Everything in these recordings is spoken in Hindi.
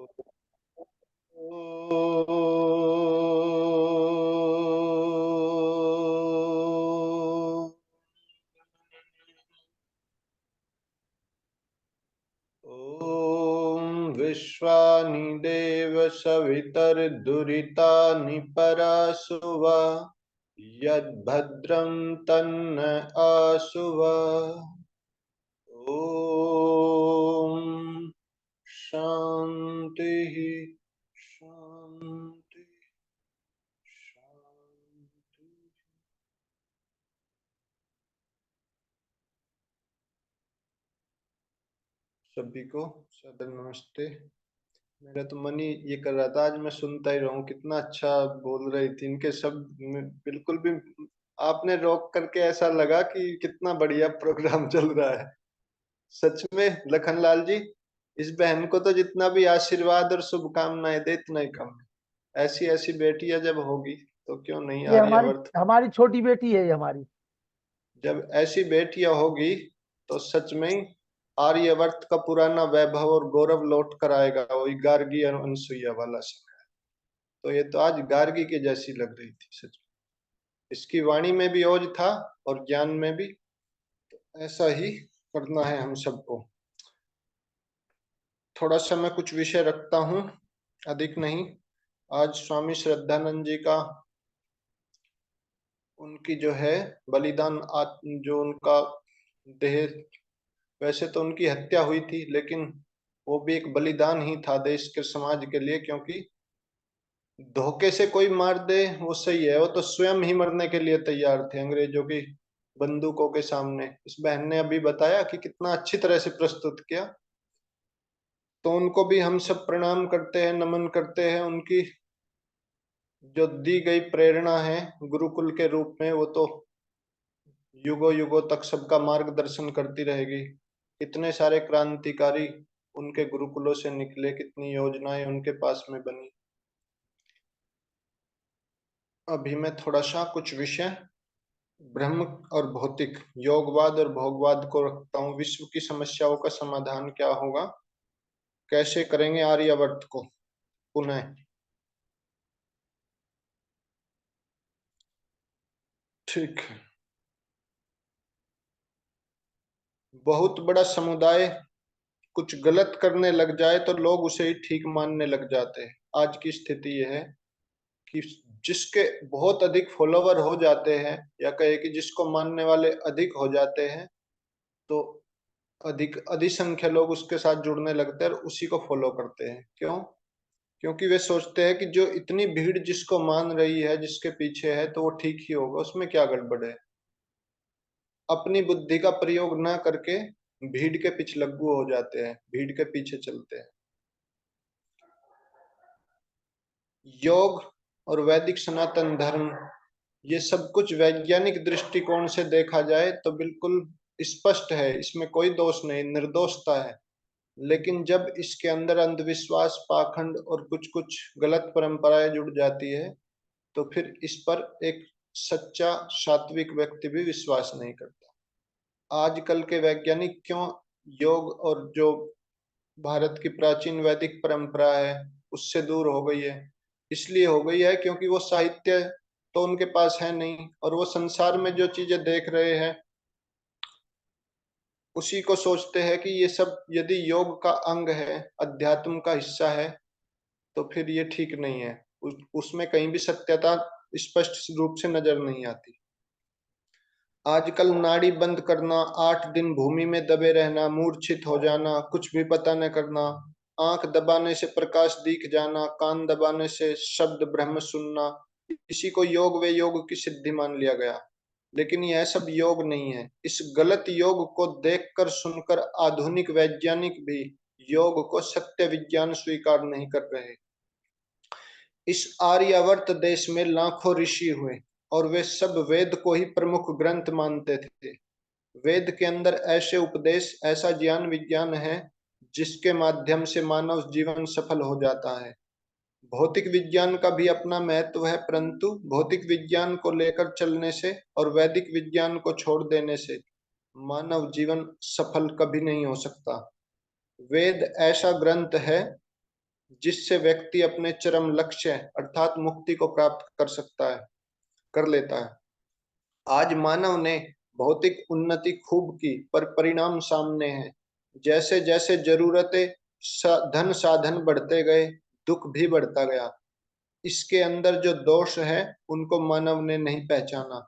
ॐ विश्वानि देव सवितर्दुरितानि परासुव यद्भद्रं तन्न आसुव। ॐ शांति शांति शांति। सभी को सदर नमस्ते। मेरा तो मन ही ये कर रहा था आज मैं सुनता ही रहूं, कितना अच्छा बोल रही थी। इनके शब्द बिल्कुल भी आपने रोक करके ऐसा लगा कि कितना बढ़िया प्रोग्राम चल रहा है। सच में लखनलाल जी, इस बहन को तो जितना भी आशीर्वाद और शुभकामनाएं दे इतना ही कम है। ऐसी ऐसी बेटियां जब होगी तो क्यों नहीं ये हमारी आर्यवर्त। हमारी छोटी बेटी है, ये हमारी। जब ऐसी बेटियां होगी तो सच में ही आर्यवर्त का पुराना वैभव और गौरव लौट कर आएगा, वही गार्गी और अनसुईया वाला समय। तो ये तो आज गार्गी की जैसी लग रही थी सच में। इसकी वाणी में भी ओज था और ज्ञान में भी। ऐसा ही करना है हम सबको। थोड़ा सा मैं कुछ विषय रखता हूँ, अधिक नहीं। आज स्वामी श्रद्धानंद जी का, उनकी जो है बलिदान, जो उनका देह, वैसे तो उनकी हत्या हुई थी लेकिन वो भी एक बलिदान ही था देश के समाज के लिए। क्योंकि धोखे से कोई मार दे वो सही है, वो तो स्वयं ही मरने के लिए तैयार थे अंग्रेजों की बंदूकों के सामने। इस बहन ने अभी बताया कि कितना अच्छी तरह से प्रस्तुत किया। तो उनको भी हम सब प्रणाम करते हैं, नमन करते हैं। उनकी जो दी गई प्रेरणा है गुरुकुल के रूप में, वो तो युगों युगों तक सबका मार्गदर्शन करती रहेगी। कितने सारे क्रांतिकारी उनके गुरुकुलों से निकले, कितनी योजनाएं उनके पास में बनी। अभी मैं थोड़ा सा कुछ विषय ब्रह्म और भौतिक, योगवाद और भोगवाद को रखता हूँ। विश्व की समस्याओं का समाधान क्या होगा, कैसे करेंगे आर्यवर्त को पुनः। ठीक है। बहुत बड़ा समुदाय कुछ गलत करने लग जाए तो लोग उसे ही ठीक मानने लग जाते हैं। आज की स्थिति यह है कि जिसके बहुत अधिक फॉलोवर हो जाते हैं, या कहे कि जिसको मानने वाले अधिक हो जाते हैं, तो अधिक अधिसंख्य लोग उसके साथ जुड़ने लगते हैं और उसी को फॉलो करते हैं। क्यों? क्योंकि वे सोचते हैं कि जो इतनी भीड़ जिसको मान रही है, जिसके पीछे है, तो वो ठीक ही होगा, उसमें क्या गड़बड़ है। अपनी बुद्धि का प्रयोग ना करके भीड़ के पिछलग्गू हो जाते हैं, भीड़ के पीछे चलते हैं। योग और वैदिक सनातन धर्म, ये सब कुछ वैज्ञानिक दृष्टिकोण से देखा जाए तो बिल्कुल स्पष्ट है, इसमें कोई दोष नहीं, निर्दोषता है। लेकिन जब इसके अंदर अंधविश्वास, पाखंड और कुछ कुछ गलत परंपराएं जुड़ जाती है, तो फिर इस पर एक सच्चा सात्विक व्यक्ति भी विश्वास नहीं करता। आजकल के वैज्ञानिक क्यों योग और जो भारत की प्राचीन वैदिक परंपरा है उससे दूर हो गई है? इसलिए हो गई है क्योंकि वो साहित्य तो उनके पास है नहीं, और वो संसार में जो चीजें देख रहे हैं उसी को सोचते हैं कि ये सब यदि योग का अंग है, अध्यात्म का हिस्सा है, तो फिर ये ठीक नहीं है। उसमें कहीं भी सत्यता स्पष्ट रूप से नजर नहीं आती। आजकल नाड़ी बंद करना, 8 दिन भूमि में दबे रहना, मूर्छित हो जाना, कुछ भी पता न करना, आंख दबाने से प्रकाश दिख जाना, कान दबाने से शब्द ब्रह्म सुनना, इसी को योग व योग की सिद्धि मान लिया गया। लेकिन यह सब योग नहीं है। इस गलत योग को देखकर सुनकर आधुनिक वैज्ञानिक भी योग को सत्य विज्ञान स्वीकार नहीं कर रहे। इस आर्यावर्त देश में लाखों ऋषि हुए और वे सब वेद को ही प्रमुख ग्रंथ मानते थे। वेद के अंदर ऐसे उपदेश, ऐसा ज्ञान विज्ञान है जिसके माध्यम से मानव जीवन सफल हो जाता है। भौतिक विज्ञान का भी अपना महत्व है, परंतु भौतिक विज्ञान को लेकर चलने से और वैदिक विज्ञान को छोड़ देने से मानव जीवन सफल कभी नहीं हो सकता। वेद ऐसा ग्रंथ है जिससे व्यक्ति अपने चरम लक्ष्य अर्थात मुक्ति को प्राप्त कर लेता है। आज मानव ने भौतिक उन्नति खूब की, पर परिणाम सामने है। जैसे जैसे जरूरतें धन साधन बढ़ते गए, दुख भी बढ़ता गया। इसके अंदर जो दोष है उनको मानव ने नहीं पहचाना।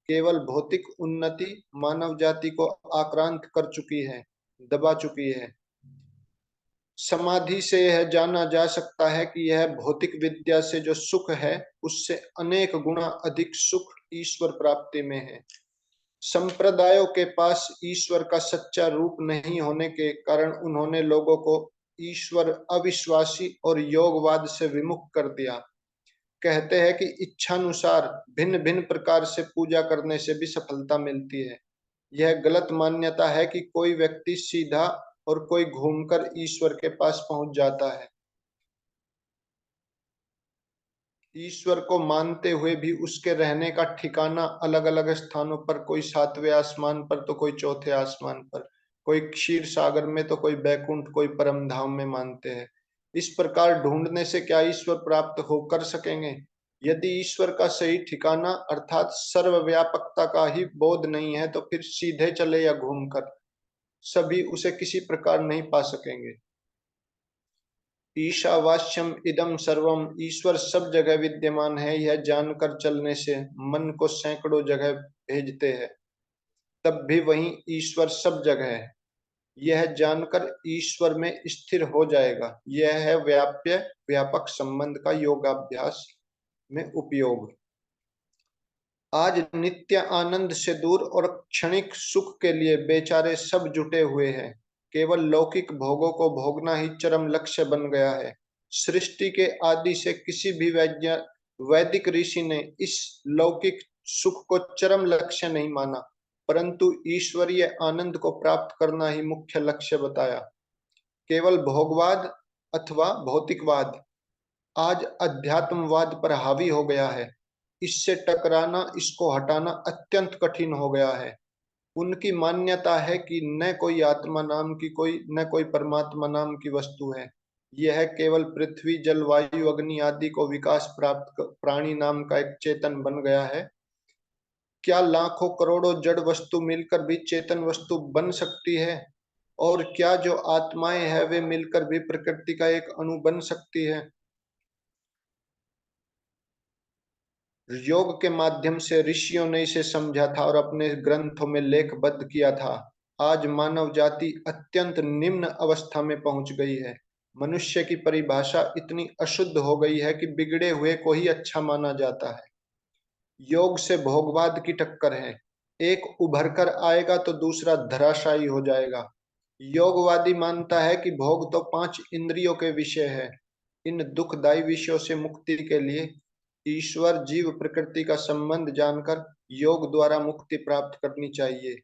केवल भौतिक उन्नति मानव जाति को आक्रांत कर चुकी है, दबा चुकी है। समाधि से यह जाना जा सकता है कि यह भौतिक विद्या से जो सुख है उससे अनेक गुना अधिक सुख ईश्वर प्राप्ति में है। संप्रदायों के पास ईश्वर का सच्चा रूप नहीं होने के कारण उन्होंने लोगों को ईश्वर अविश्वासी और योगवाद से विमुख कर दिया। कहते हैं कि इच्छानुसार भिन्न भिन्न प्रकार से पूजा करने से भी सफलता मिलती है। यह गलत मान्यता है कि कोई व्यक्ति सीधा और कोई घूमकर ईश्वर के पास पहुंच जाता है। ईश्वर को मानते हुए भी उसके रहने का ठिकाना अलग अलग स्थानों पर, कोई सातवें आसमान पर तो कोई चौथे आसमान पर, कोई क्षीर सागर में तो कोई बैकुंठ, कोई परम धाम में मानते हैं। इस प्रकार ढूंढने से क्या ईश्वर प्राप्त हो कर सकेंगे? यदि ईश्वर का सही ठिकाना अर्थात सर्वव्यापकता का ही बोध नहीं है तो फिर सीधे चले या घूमकर सभी उसे किसी प्रकार नहीं पा सकेंगे। ईशावास्यम इदम सर्वम, ईश्वर सब जगह विद्यमान है, यह जानकर चलने से मन को सैकड़ों जगह भेजते हैं, तब भी वहीं ईश्वर सब जगह है। यह जानकर ईश्वर में स्थिर हो जाएगा। यह है व्याप्य व्यापक संबंध का योगाभ्यास में उपयोग। आज नित्य आनंद से दूर और क्षणिक सुख के लिए बेचारे सब जुटे हुए हैं। केवल लौकिक भोगों को भोगना ही चरम लक्ष्य बन गया है। सृष्टि के आदि से किसी भी वैदिक ऋषि ने इस लौकिक सुख को चरम लक्ष्य नहीं माना, परंतु ईश्वरीय आनंद को प्राप्त करना ही मुख्य लक्ष्य बताया। केवल भोगवाद अथवा भौतिकवाद आज अध्यात्मवाद पर हावी हो गया है। इससे टकराना, इसको हटाना अत्यंत कठिन हो गया है। उनकी मान्यता है कि न कोई आत्मा नाम की कोई, न कोई परमात्मा नाम की वस्तु है। यह केवल पृथ्वी, जल, वायु, अग्नि आदि को विकास प्राप्त प्राणी नाम का एक चेतन बन गया है। क्या लाखों करोड़ों जड़ वस्तु मिलकर भी चेतन वस्तु बन सकती है? और क्या जो आत्माएं हैं वे मिलकर भी प्रकृति का एक अणु बन सकती है? योग के माध्यम से ऋषियों ने इसे समझा था और अपने ग्रंथों में लेखबद्ध किया था। आज मानव जाति अत्यंत निम्न अवस्था में पहुंच गई है। मनुष्य की परिभाषा इतनी अशुद्ध हो गई है कि बिगड़े हुए को ही अच्छा माना जाता है। योग से भोगवाद की टक्कर है। एक उभर कर आएगा तो दूसरा धराशायी हो जाएगा। योगवादी मानता है कि भोग तो 5 इंद्रियों के विषय है। इन दुखदायी विषयों से मुक्ति के लिए ईश्वर जीव प्रकृति का संबंध जानकर योग द्वारा मुक्ति प्राप्त करनी चाहिए।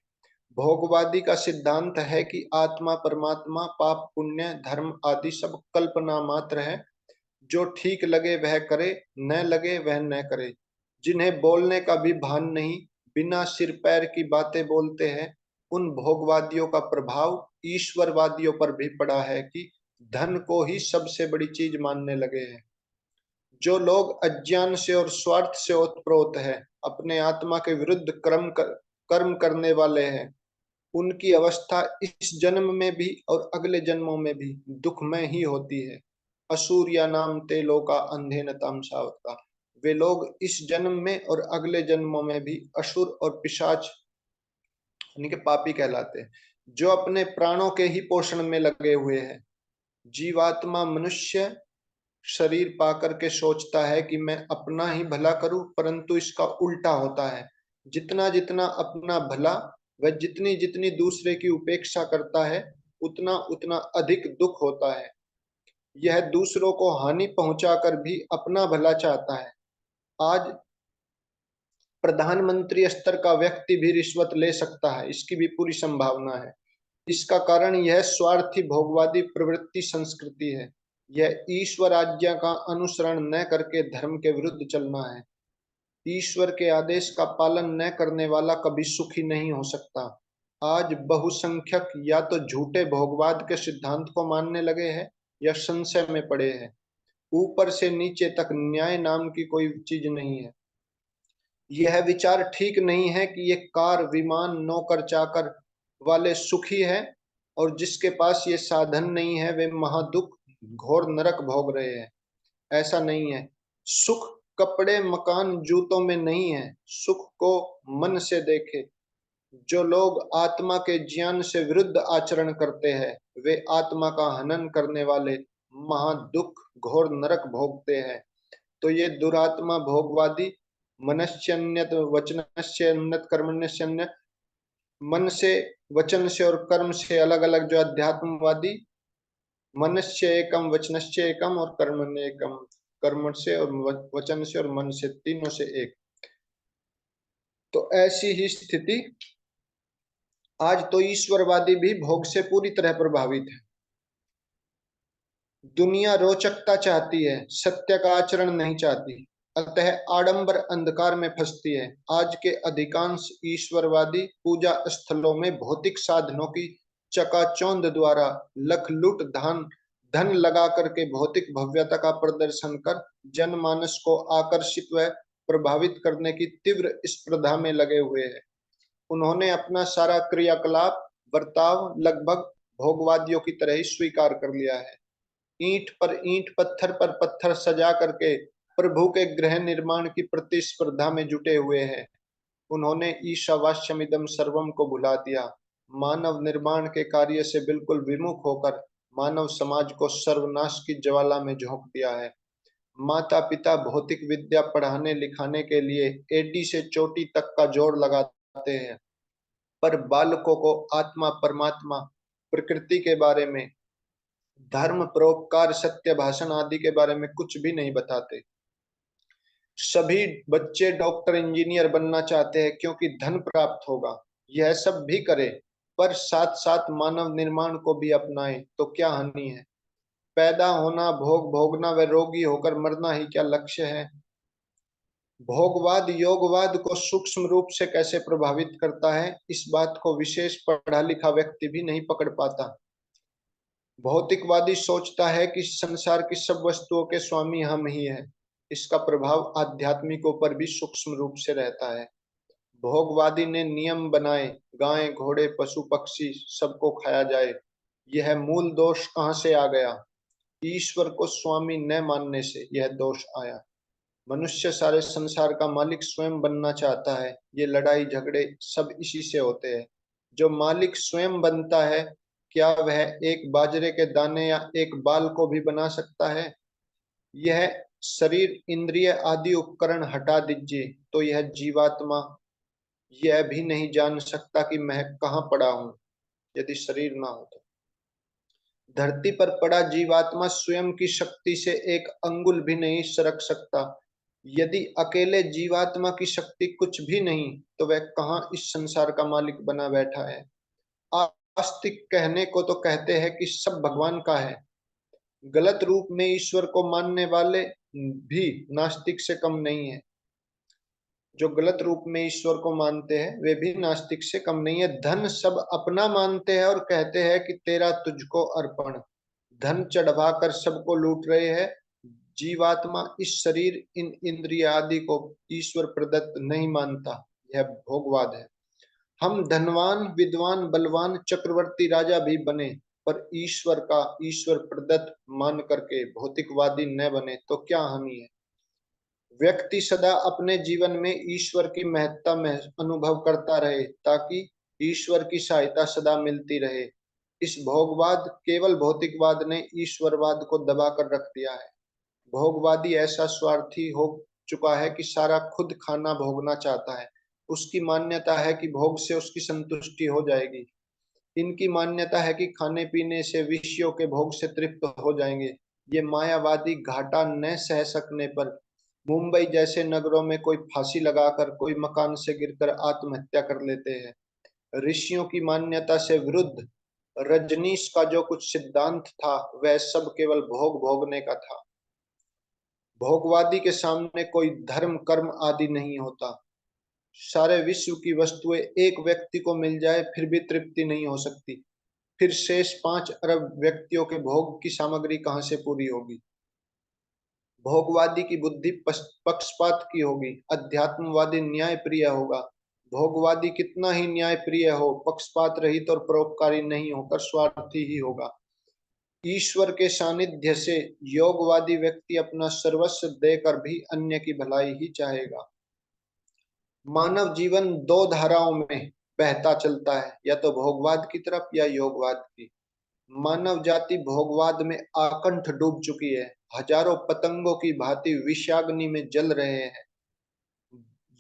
भोगवादी का सिद्धांत है कि आत्मा, परमात्मा, पाप, पुण्य, धर्म आदि सब कल्पना मात्र है। जो ठीक लगे वह करे, न लगे वह न करे। जिन्हें बोलने का भी भान नहीं, बिना सिर पैर की बातें बोलते हैं, उन भोगवादियों का प्रभाव ईश्वरवादियों पर भी पड़ा है कि धन को ही सबसे बड़ी चीज मानने लगे हैं। जो लोग अज्ञान से और स्वार्थ से ओतप्रोत है, अपने आत्मा के विरुद्ध कर्म करने वाले हैं, उनकी अवस्था इस जन्म में भी और अगले जन्मों में भी दुखमय ही होती है। असूर्या नाम ते लोका अंधेन तामसावता, वे लोग इस जन्म में और अगले जन्मों में भी असुर और पिशाच यानी कि पापी कहलाते हैं, जो अपने प्राणों के ही पोषण में लगे हुए हैं। जीवात्मा मनुष्य शरीर पाकर के सोचता है कि मैं अपना ही भला करूं, परंतु इसका उल्टा होता है। जितना जितना अपना भला व जितनी जितनी दूसरे की उपेक्षा करता है, उतना उतना अधिक दुख होता है। यह दूसरों को हानि पहुंचाकर भी अपना भला चाहता है। आज प्रधानमंत्री स्तर का व्यक्ति भी रिश्वत ले सकता है, इसकी भी पूरी संभावना है। इसका कारण यह स्वार्थी भोगवादी प्रवृत्ति संस्कृति है। यह ईश्वर आज्ञा का अनुसरण न करके धर्म के विरुद्ध चलना है। ईश्वर के आदेश का पालन न करने वाला कभी सुखी नहीं हो सकता। आज बहुसंख्यक या तो झूठे भोगवाद के सिद्धांत को मानने लगे हैं या संशय में पड़े हैं। ऊपर से नीचे तक न्याय नाम की कोई चीज नहीं है। यह विचार ठीक नहीं है कि ये कार, विमान, नौकर चाकर वाले सुखी है और जिसके पास ये साधन नहीं है वे महादुख, घोर नरक भोग रहे हैं। ऐसा नहीं है। सुख कपड़े, मकान, जूतों में नहीं है। सुख को मन से देखे। जो लोग आत्मा के ज्ञान से विरुद्ध आचरण करते हैं वे आत्मा का हनन करने वाले महादुख, घोर नरक भोगते हैं। तो ये दुरात्मा भोगवादी, मनस्यन्यत वचनस्यन्यत कर्मण्यस्यन्यत, मन से, वचन से और कर्म से अलग अलग जो अध्यात्मवादी, मनस्य एकम, वचनस्य एकम और कर्मण्य एकम, कर्म से और वचन से और मन से, तीनों से एक। तो ऐसी ही स्थिति आज तो ईश्वरवादी भी भोग से पूरी तरह प्रभावित है। दुनिया रोचकता चाहती है, सत्य का आचरण नहीं चाहती, अतः आडंबर अंधकार में फंसती है। आज के अधिकांश ईश्वरवादी पूजा स्थलों में भौतिक साधनों की चकाचौंध द्वारा लखलूट धन लगा करके भौतिक भव्यता का प्रदर्शन कर जनमानस को आकर्षित व प्रभावित करने की तीव्र स्पर्धा में लगे हुए हैं। उन्होंने अपना सारा क्रियाकलाप, बर्ताव लगभग भोगवादियों की तरह ही स्वीकार कर लिया है। ईंट पर ईंट, पत्थर पर पत्थर सजा करके प्रभु के गृह निर्माण की प्रतिस्पर्धा में जुटे हुए हैं। उन्होंने ईशावास्यमिदं सर्वम को भुला दिया। मानव निर्माण के कार्य से बिल्कुल विमुख होकर मानव समाज को सर्वनाश की ज्वाला में झोंक दिया है। माता पिता भौतिक विद्या पढ़ाने लिखाने के लिए एडी से चोटी तक का जोड़ लगाते हैं, पर बालकों को आत्मा, परमात्मा, प्रकृति के बारे में, धर्म, परोपकार, सत्य भाषण आदि के बारे में कुछ भी नहीं बताते। सभी बच्चे डॉक्टर, इंजीनियर बनना चाहते हैं क्योंकि धन प्राप्त होगा। यह सब भी करे, पर साथ साथ मानव निर्माण को भी अपनाए तो क्या हानि है। पैदा होना, भोग भोगना व रोगी होकर मरना ही क्या लक्ष्य है। भोगवाद योगवाद को सूक्ष्म रूप से कैसे प्रभावित करता है, इस बात को विशेष पढ़ा लिखा व्यक्ति भी नहीं पकड़ पाता। भौतिकवादी सोचता है कि संसार की सब वस्तुओं के स्वामी हम ही हैं। इसका प्रभाव आध्यात्मिकों पर भी सूक्ष्म रूप से रहता है। भोगवादी ने नियम बनाए, गाय, घोड़े, पशु पक्षी सबको खाया जाए। यह मूल दोष कहाँ से आ गया? ईश्वर को स्वामी न मानने से यह दोष आया। मनुष्य सारे संसार का मालिक स्वयं बनना चाहता है। ये लड़ाई झगड़े सब इसी से होते हैं। जो मालिक स्वयं बनता है, क्या वह एक बाजरे के दाने या एक बाल को भी बना सकता है? यह शरीर, इंद्रिय आदि उपकरण हटा दीजिए तो यह जीवात्मा यह भी नहीं जान सकता कि मैं कहाँ पड़ा हूं, यदि शरीर ना हो तो। धरती पर पड़ा जीवात्मा स्वयं की शक्ति से एक अंगुल भी नहीं सरक सकता। यदि अकेले जीवात्मा की शक्ति कुछ भी नहीं तो वह कहाँ इस संसार का मालिक बना बैठा है। आस्तिक कहने को तो कहते हैं कि सब भगवान का है। गलत रूप में ईश्वर को मानने वाले भी नास्तिक से कम नहीं है। जो गलत रूप में ईश्वर को मानते हैं वे भी नास्तिक से कम नहीं है। धन सब अपना मानते हैं और कहते हैं कि तेरा तुझको अर्पण। धन चढ़वा कर सबको लूट रहे हैं। जीवात्मा इस शरीर, इन इंद्रिय आदि को ईश्वर प्रदत्त नहीं मानता। यह भोगवाद है। हम धनवान, विद्वान, बलवान, चक्रवर्ती, राजा भी बने, पर ईश्वर का ईश्वर प्रदत्त मान करके भौतिकवादी न बने तो क्या हानि है। व्यक्ति सदा अपने जीवन में ईश्वर की महत्ता में अनुभव करता रहे ताकि ईश्वर की सहायता सदा मिलती रहे। इस भोगवाद, केवल भौतिकवाद ने ईश्वरवाद को दबाकर रख दिया है। भोगवादी ऐसा स्वार्थी हो चुका है कि सारा खुद खाना भोगना चाहता है। उसकी मान्यता है कि भोग से उसकी संतुष्टि हो जाएगी। इनकी मान्यता है कि खाने पीने से, विषयों के भोग से तृप्त हो जाएंगे। ये मायावादी घाटा न सह सकने पर मुंबई जैसे नगरों में कोई फांसी लगाकर, कोई मकान से गिरकर आत्महत्या कर लेते हैं। ऋषियों की मान्यता से विरुद्ध रजनीश का जो कुछ सिद्धांत था वह सब केवल भोग भोगने का था। भोगवादी के सामने कोई धर्म, कर्म आदि नहीं होता। सारे विश्व की वस्तुएं एक व्यक्ति को मिल जाए फिर भी तृप्ति नहीं हो सकती। फिर शेष 5 अरब व्यक्तियों के भोग की सामग्री कहां से पूरी होगी? भोगवादी की बुद्धि पक्षपात की होगी, अध्यात्मवादी न्याय प्रिय होगा। भोगवादी कितना ही न्याय प्रिय हो, पक्षपात रहित और परोपकारी नहीं होकर स्वार्थी ही होगा। ईश्वर के सानिध्य से योगवादी व्यक्ति अपना सर्वस्व देकर भी अन्य की भलाई ही चाहेगा। मानव जीवन दो धाराओं में बहता चलता है, या तो भोगवाद की तरफ या योगवाद की। मानव जाति भोगवाद में आकंठ डूब चुकी है, हजारों पतंगों की भांति विषाग्नि में जल रहे हैं।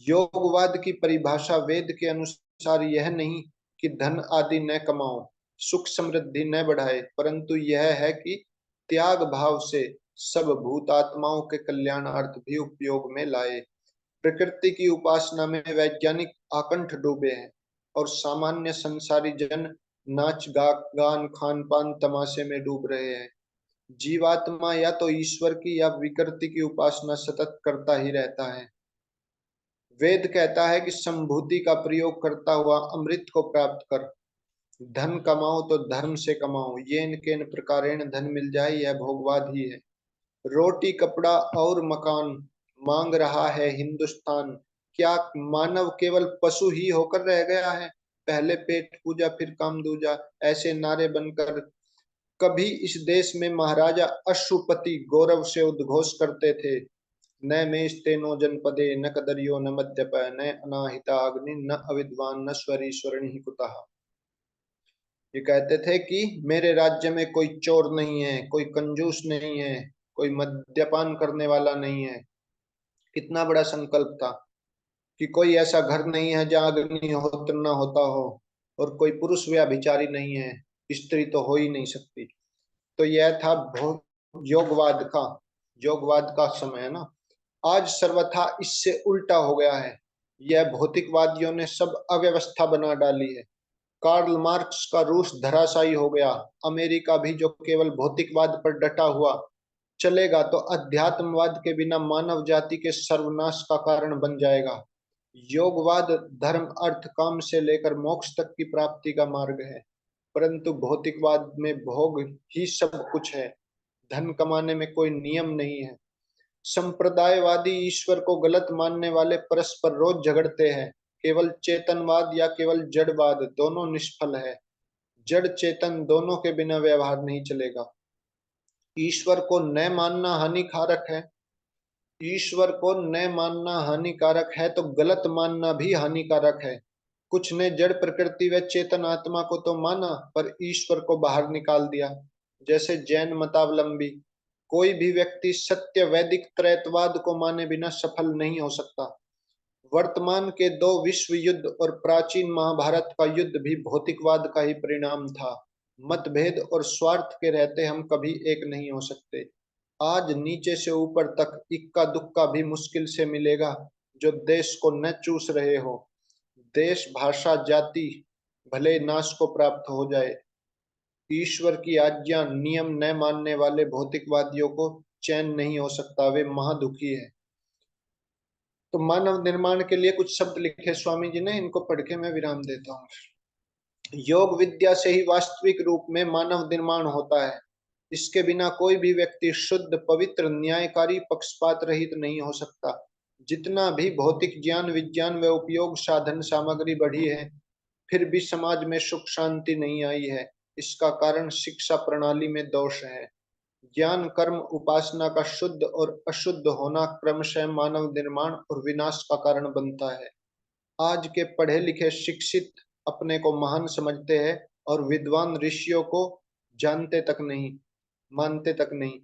योगवाद की परिभाषा वेद के अनुसार यह नहीं कि धन आदि न कमाओ, सुख समृद्धि न बढ़ाए, परंतु यह है कि त्याग भाव से सब भूतात्माओं के कल्याणार्थ भी उपयोग में लाए। प्रकृति की उपासना में वैज्ञानिक आकंठ डूबे हैं और सामान्य संसारी जन नाच गान खान पान तमाशे में डूब रहे हैं। जीवात्मा या तो ईश्वर की या विकृति की उपासना सतत करता ही रहता है। वेद कहता है कि संभूति का प्रयोग करता हुआ अमृत को प्राप्त कर। धन कमाओ तो धर्म से कमाओ, येन केन प्रकारेण धन मिल जाए, यह भोगवाद ही है। रोटी कपड़ा और मकान मांग रहा है हिंदुस्तान, क्या मानव केवल पशु ही होकर रह गया है? पहले पेट पूजा फिर काम दूजा, ऐसे नारे बनकर कभी इस देश में महाराजा अश्वपति गौरव से उद्घोष करते थे, न मेस्तेनो जनपदे न कदर्यो न मद्यप न अनाहिता अग्नि न अविद्वान न स्वरीश्वरणी कुतः। ये कहते थे कि मेरे राज्य में कोई चोर नहीं है, कोई कंजूस नहीं है, कोई मद्यपान करने वाला नहीं है। कितना बड़ा संकल्प था कि कोई ऐसा घर नहीं है जहाँ अग्निहोत्र न होता हो, और कोई पुरुष व्यभिचारी नहीं है, स्त्री तो हो ही नहीं सकती। तो यह था योगवाद का योगवाद का समय, है ना। आज सर्वथा इससे उल्टा हो गया है। यह भौतिकवादियों ने सब अव्यवस्था बना डाली है। कार्ल मार्क्स का रूस धराशायी हो गया। अमेरिका भी जो केवल भौतिकवाद पर डटा हुआ चलेगा तो अध्यात्मवाद के बिना मानव जाति के सर्वनाश का कारण बन जाएगा। योगवाद धर्म अर्थ काम से लेकर मोक्ष तक की प्राप्ति का मार्ग है, परंतु भौतिकवाद में भोग ही सब कुछ है। धन कमाने में कोई नियम नहीं है। संप्रदायवादी ईश्वर को गलत मानने वाले परस्पर रोज झगड़ते हैं। केवल चेतनवाद या केवल जड़वाद, दोनों निष्फल है। जड़ चेतन दोनों के बिना व्यवहार नहीं चलेगा। ईश्वर को न मानना हानिकारक है। ईश्वर को न मानना हानिकारक है तो गलत मानना भी हानिकारक है। कुछ ने जड़ प्रकृति व चेतन आत्मा को तो माना, पर ईश्वर को बाहर निकाल दिया। जैसे जैन मतावलंबी। कोई भी व्यक्ति सत्य वैदिक त्रैतवाद को माने बिना सफल नहीं हो सकता। वर्तमान के दो विश्व युद्ध और प्राचीन महाभारत का युद्ध भी भौतिकवाद का ही परिणाम था। मतभेद और स्वार्थ के रहते हम कभी एक नहीं हो सकते। आज नीचे से ऊपर तक इक्का दुक्का भी मुश्किल से मिलेगा जो देश को न चूस रहे हो। देश भाषा जाति भले नाश को प्राप्त हो जाए, ईश्वर की आज्ञा नियम न मानने वाले भौतिकवादियों को चैन नहीं हो सकता, वे महादुखी है। तो मानव निर्माण के लिए कुछ शब्द लिखे स्वामी जी ने, इनको पढ़ के मैं विराम देता हूँ। योग विद्या से ही वास्तविक रूप में मानव निर्माण होता है। इसके बिना कोई भी व्यक्ति शुद्ध पवित्र न्यायकारी पक्षपात रहित नहीं हो सकता। जितना भी भौतिक ज्ञान विज्ञान व उपयोग साधन सामग्री बढ़ी है, फिर भी समाज में सुख शांति नहीं आई है। इसका कारण शिक्षा प्रणाली में दोष है। ज्ञान कर्म उपासना का शुद्ध और अशुद्ध होना क्रमशः मानव निर्माण और विनाश का कारण बनता है। आज के पढ़े लिखे शिक्षित अपने को महान समझते हैं और विद्वान ऋषियों को जानते तक नहीं, मानते तक नहीं।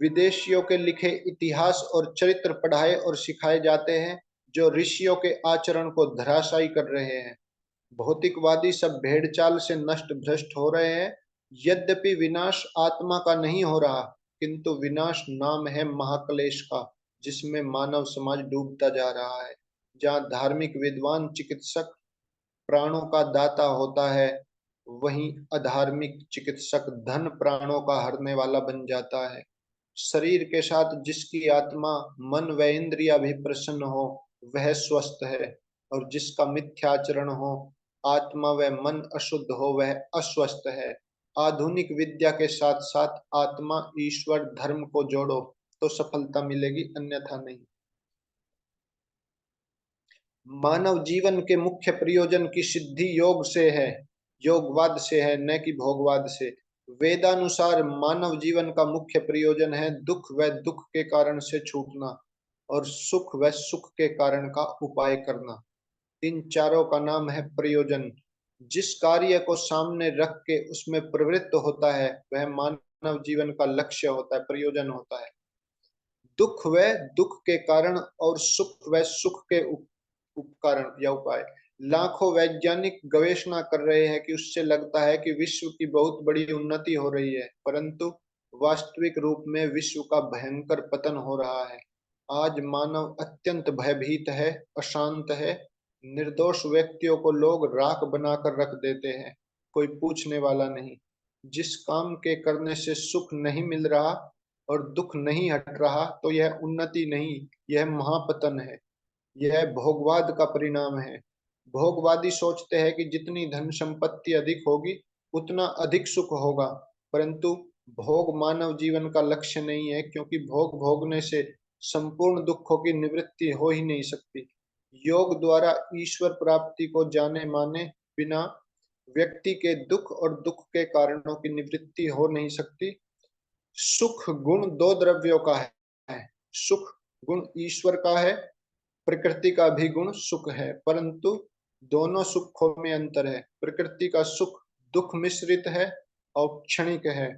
विदेशियों के लिखे इतिहास और चरित्र पढ़ाए और सिखाए जाते हैं जो ऋषियों के आचरण को धराशायी कर रहे हैं। भौतिकवादी सब भेड़चाल से नष्ट भ्रष्ट हो रहे हैं। यद्यपि विनाश आत्मा का नहीं हो रहा, किंतु विनाश नाम है महाक्लेश का, जिसमें मानव समाज डूबता जा रहा है। जहाँ धार्मिक विद्वान चिकित्सक प्राणों का दाता होता है, वहीं अधार्मिक चिकित्सक धन प्राणों का हरने वाला बन जाता है। शरीर के साथ जिसकी आत्मा मन व इंद्रिया भी प्रसन्न हो, वह स्वस्थ है, और जिसका मिथ्याचरण हो, आत्मा व मन अशुद्ध हो, वह अस्वस्थ है। आधुनिक विद्या के साथ साथ आत्मा, ईश्वर, धर्म को जोड़ो तो सफलता मिलेगी, अन्यथा नहीं। मानव जीवन के मुख्य प्रयोजन की सिद्धि योग से है, योगवाद से है, न कि भोगवाद से। वेदानुसार मानव जीवन का मुख्य प्रयोजन है दुख व दुख के कारण से छूटना और सुख व सुख के कारण का उपाय करना। इन चारों का नाम है प्रयोजन। जिस कार्य को सामने रख के उसमें प्रवृत्त होता है वह मानव जीवन का लक्ष्य होता है, प्रयोजन होता है। दुख व दुख के कारण और सुख व सुख के उपकरण या उपाय। लाखों वैज्ञानिक गवेषणा कर रहे हैं कि उससे लगता है कि विश्व की बहुत बड़ी उन्नति हो रही है, परंतु वास्तविक रूप में विश्व का भयंकर पतन हो रहा है। आज मानव अत्यंत भयभीत है, अशांत है। निर्दोष व्यक्तियों को लोग राख बनाकर रख देते हैं, कोई पूछने वाला नहीं। जिस काम के करने से सुख नहीं मिल रहा और दुख नहीं हट रहा तो यह उन्नति नहीं, यह महापतन है, यह भोगवाद का परिणाम है। भोगवादी सोचते हैं कि जितनी धन संपत्ति अधिक होगी उतना अधिक सुख होगा, परंतु भोग मानव जीवन का लक्ष्य नहीं है, क्योंकि भोग भोगने से संपूर्ण दुखों की निवृत्ति हो ही नहीं सकती। योग द्वारा ईश्वर प्राप्ति को जाने माने बिना व्यक्ति के दुख और दुख के कारणों की निवृत्ति हो नहीं सकती। सुख गुण दो द्रव्यों का है। सुख गुण ईश्वर का है, प्रकृति का भी गुण सुख है, परंतु दोनों सुखों में अंतर है। प्रकृति का सुख दुख मिश्रित है और क्षणिक है।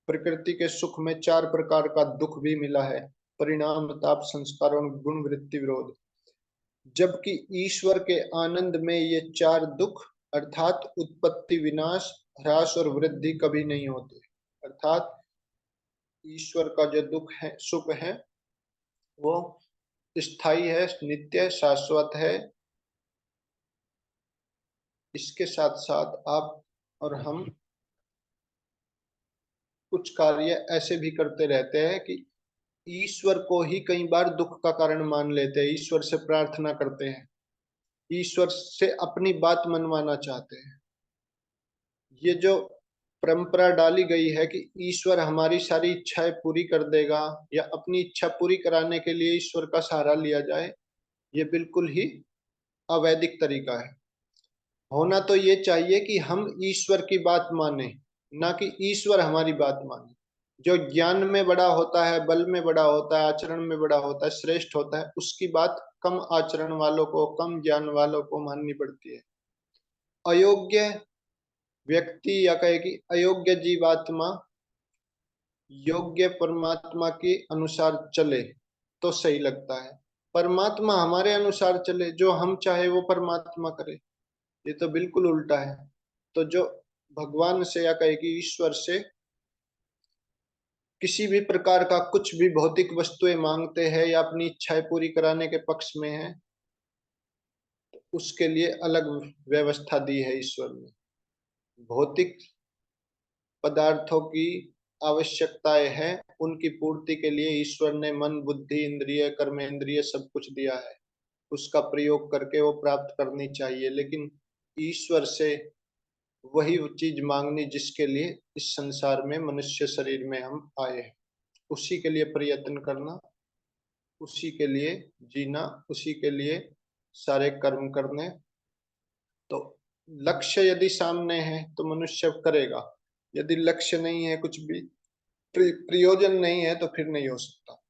प्रकृति के सुख में चार प्रकार का दुख भी मिला है, परिणाम, ताप, संस्कार और गुण वृत्ति विरोध। जबकि ईश्वर के आनंद में ये चार दुख अर्थात उत्पत्ति, विनाश, ह्रास और वृद्धि कभी नहीं होते। अर्थात ईश्वर का जो दुख है, सुख है, वो स्थायी है, नित्य, शाश्वत है। इसके साथ साथ आप और हम कुछ कार्य ऐसे भी करते रहते हैं कि ईश्वर को ही कई बार दुख का कारण मान लेते हैं, ईश्वर से प्रार्थना करते हैं, ईश्वर से अपनी बात मनवाना चाहते हैं। ये जो परंपरा डाली गई है कि ईश्वर हमारी सारी इच्छाएं पूरी कर देगा या अपनी इच्छा पूरी कराने के लिए ईश्वर का सहारा लिया जाए, ये बिल्कुल ही अवैधिक तरीका है। होना तो ये चाहिए कि हम ईश्वर की बात माने, ना कि ईश्वर हमारी बात माने। जो ज्ञान में बड़ा होता है, बल में बड़ा होता है, आचरण में बड़ा होता है, श्रेष्ठ होता है, उसकी बात कम आचरण वालों को, कम ज्ञान वालों को माननी पड़ती है। अयोग्य व्यक्ति या कहे कि अयोग्य जीवात्मा योग्य परमात्मा के अनुसार चले तो सही लगता है। परमात्मा हमारे अनुसार चले, जो हम चाहे वो परमात्मा करे, ये तो बिल्कुल उल्टा है। तो जो भगवान से या कहे कि ईश्वर से किसी भी प्रकार का कुछ भी भौतिक वस्तुएं मांगते हैं या अपनी इच्छाएं पूरी कराने के पक्ष में है, उसके लिए अलग व्यवस्था दी है ईश्वर ने। भौतिक पदार्थों की आवश्यकताएं हैं, उनकी पूर्ति के लिए ईश्वर ने मन, बुद्धि, इंद्रिय, कर्मेंद्रिय सब कुछ दिया है। उसका प्रयोग करके वो प्राप्त करनी चाहिए, लेकिन ईश्वर से वही चीज मांगनी जिसके लिए इस संसार में मनुष्य शरीर में हम आए हैं। उसी के लिए प्रयत्न करना, उसी के लिए जीना, उसी के लिए सारे कर्म करने। तो लक्ष्य यदि सामने है तो मनुष्य करेगा, यदि लक्ष्य नहीं है, कुछ भी प्रयोजन नहीं है, तो फिर नहीं हो सकता।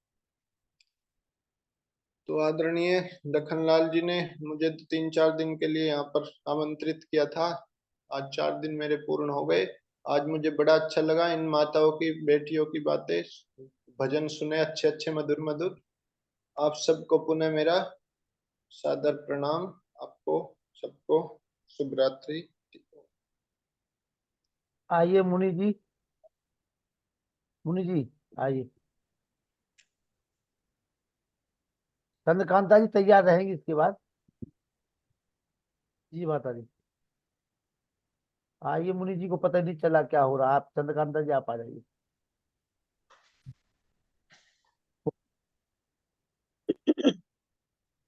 तो आदरणीय लखनलाल जी ने मुझे 3-4 दिन के लिए यहाँ पर आमंत्रित किया था। आज 4 दिन मेरे पूर्ण हो गए। आज मुझे बड़ा अच्छा लगा इन माताओं की, बेटियों की बातें, भजन सुने अच्छे अच्छे, मधुर मधुर। आप सबको पुनः मेरा सादर प्रणाम। आपको सबको शुभ रात्रि। आइए मुनि जी, मुनि जी आइए। चंद्रकांता जी तैयार रहेंगी इसके बाद। जी माता जी, आइए मुनि जी को पता ही नहीं चला क्या हो रहा। आप चंद्रकांता जी आप आ जाइए।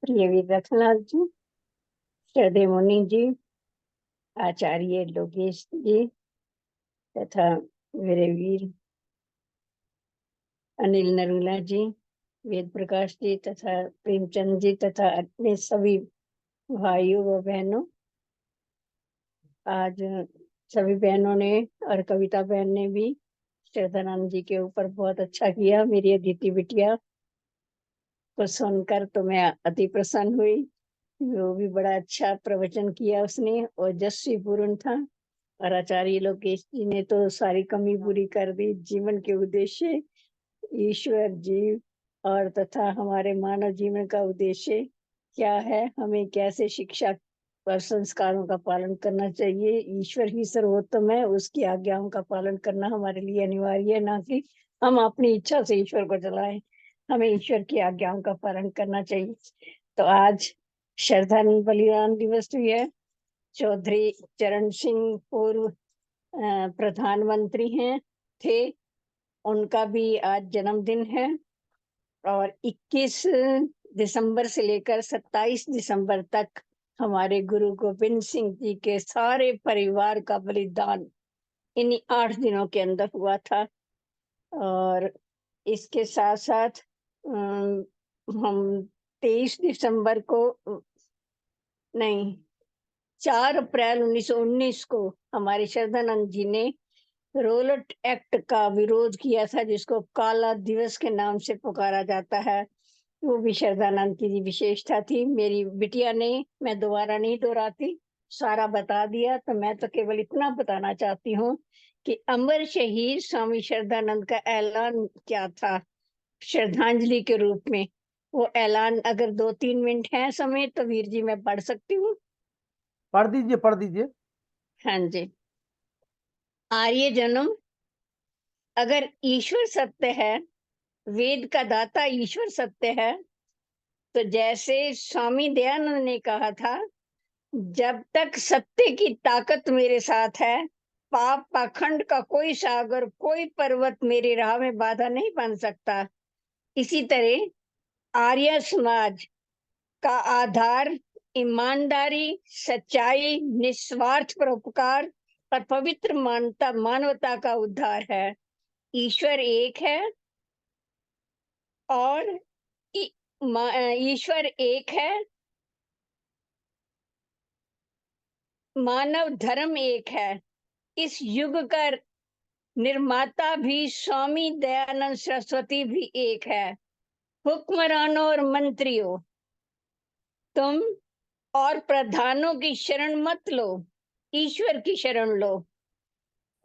प्रिय विद्यार्थीनाथ जी, श्रद्धेय मुनि जी, आचार्य लोकेश जी, तथा मेरे वीर अनिल नरूला जी, वेद प्रकाश जी तथा प्रेमचंद जी तथा अपने सभी भाइयों व बहनों, आज सभी बहनों ने और कविता बहन ने भी श्रद्धानंद जी के ऊपर बहुत अच्छा किया। मेरी अदिति बिटिया को सुनकर तो मैं अति प्रसन्न हुई। वो भी बड़ा अच्छा प्रवचन किया उसने, और ओजस्वी पूर्ण था। और आचार्य लोकेश जी ने तो सारी कमी पूरी कर दी। जीवन के उद्देश्य, ईश्वर, जीव और तथा हमारे मानव जीवन का उद्देश्य क्या है, हमें कैसे शिक्षा और संस्कारों का पालन करना चाहिए। ईश्वर ही सर्वोत्तम है, उसकी आज्ञाओं का पालन करना हमारे लिए अनिवार्य है, ना कि हम अपनी इच्छा से ईश्वर को चलाएं। हमें ईश्वर की आज्ञाओं का पालन करना चाहिए। तो आज श्रद्धानंद बलिदान दिवस भी है। चौधरी चरण सिंह पूर्व प्रधानमंत्री थे, उनका भी आज जन्मदिन है। और 21 दिसंबर से लेकर 27 दिसंबर तक हमारे गुरु गोविंद सिंह जी के सारे परिवार का बलिदान इन्हीं 8 दिनों के अंदर हुआ था। और इसके साथ साथ हम 23 दिसंबर को नहीं 4 अप्रैल 1919 को हमारे श्रद्धानंद जी ने रोलट एक्ट का विरोध किया था, जिसको काला दिवस के नाम से पुकारा जाता है। वो भी श्रद्धानंद की विशेषता थी। मेरी बिटिया ने, मैं दोबारा नहीं दोहराती, सारा बता दिया। तो मैं तो केवल इतना बताना चाहती हूँ कि अमर शहीद स्वामी श्रद्धानंद का ऐलान क्या था श्रद्धांजलि के रूप में। वो ऐलान अगर 2-3 मिनट है समय तो वीर जी मैं पढ़ सकती हूँ। पढ़ दीजिए, पढ़ दीजिए। हाँ जी। आर्य जन्म, अगर ईश्वर सत्य है, वेद का दाता ईश्वर सत्य है, तो जैसे स्वामी दयानंद ने कहा था, जब तक सत्य की ताकत मेरे साथ है, पाप पाखंड का कोई सागर, कोई पर्वत मेरी राह में बाधा नहीं बन सकता। इसी तरह आर्य समाज का आधार ईमानदारी, सच्चाई, निस्वार्थ परोपकार और पवित्र मानवता का उद्धार है। ईश्वर एक है और ईश्वर एक है, मानव धर्म एक है। इस युग का निर्माता भी स्वामी दयानंद सरस्वती भी एक है। हुक्मरानों और मंत्रियों, तुम और प्रधानों की शरण मत लो, ईश्वर की शरण लो।